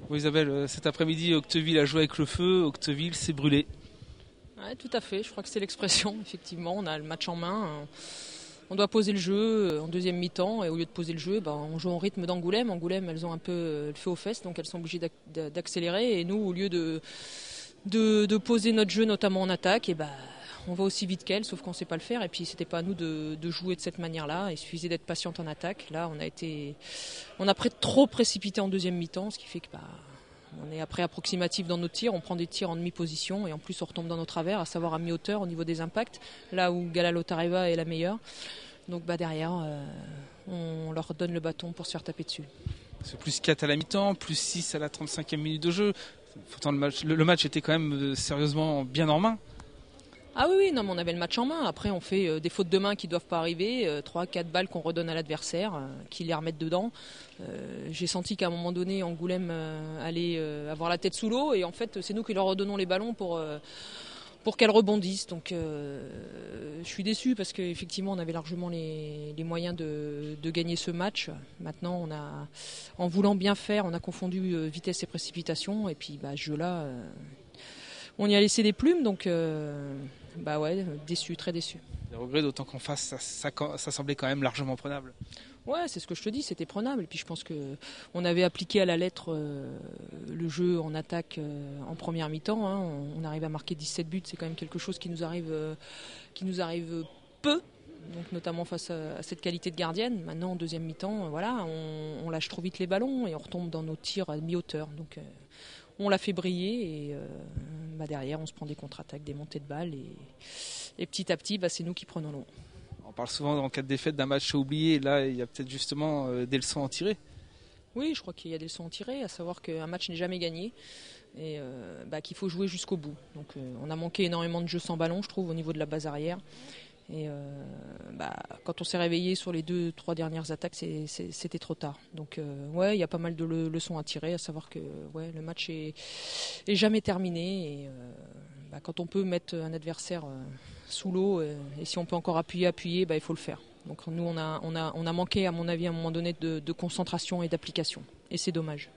Bon, Isabelle, cet après-midi, Octeville a joué avec le feu, Octeville s'est brûlé. Ouais, tout à fait, je crois que c'est l'expression. Effectivement, on a le match en main. On doit poser le jeu en deuxième mi-temps et au lieu de poser le jeu, on joue en rythme d'Angoulême. Angoulême, elles ont un peu le feu aux fesses, donc elles sont obligées d'accélérer. Et nous, au lieu de poser notre jeu, notamment en attaque, on va aussi vite qu'elles, sauf qu'on ne sait pas le faire. Et puis, c'était pas à nous de jouer de cette manière-là. Il suffisait d'être patiente en attaque. Là, on a trop précipité en deuxième mi-temps, ce qui fait que on est après approximatif dans nos tirs, on prend des tirs en demi-position et en plus on retombe dans nos travers, à savoir à mi-hauteur au niveau des impacts, là où Gala Lotareva est la meilleure. Donc derrière, on leur donne le bâton pour se faire taper dessus. C'est plus 4 à la mi-temps, plus 6 à la 35e minute de jeu. Pourtant, le match était quand même sérieusement bien en main. Ah oui, non, mais on avait le match en main. Après, on fait des fautes de main qui ne doivent pas arriver, 3-4 balles qu'on redonne à l'adversaire, qui les remettent dedans. J'ai senti qu'à un moment donné, Angoulême allait avoir la tête sous l'eau, et en fait, c'est nous qui leur redonnons les ballons pour qu'elles rebondissent. Donc, je suis déçu parce qu'effectivement, on avait largement les moyens de gagner ce match. Maintenant, en voulant bien faire, on a confondu vitesse et précipitation, et puis ce jeu-là, on y a laissé des plumes, donc déçu, très déçu. Des regrets, d'autant qu'en face, ça semblait quand même largement prenable. Ouais, c'est ce que je te dis, c'était prenable. Et puis je pense qu'on avait appliqué à la lettre le jeu en attaque en première mi-temps. On arrive à marquer 17 buts, c'est quand même quelque chose qui nous arrive peu, donc notamment face à cette qualité de gardienne. Maintenant, en deuxième mi-temps, on lâche trop vite les ballons et on retombe dans nos tirs à mi-hauteur. Donc on l'a fait briller et derrière, on se prend des contre-attaques, des montées de balles et petit à petit, c'est nous qui prenons l'eau. On parle souvent en cas de défaite d'un match oublié. Là, il y a peut-être justement des leçons à en tirer. Oui, je crois qu'il y a des leçons à en tirer, à savoir qu'un match n'est jamais gagné et qu'il faut jouer jusqu'au bout. Donc on a manqué énormément de jeux sans ballon, je trouve, au niveau de la base arrière. Et quand on s'est réveillé sur les 2-3 dernières attaques, c'était trop tard. Donc il y a pas mal de leçons à tirer, à savoir que le match est jamais terminé. Et quand on peut mettre un adversaire sous l'eau et si on peut encore appuyer, il faut le faire. Donc nous on a manqué, à mon avis, à un moment donné de concentration et d'application. Et c'est dommage.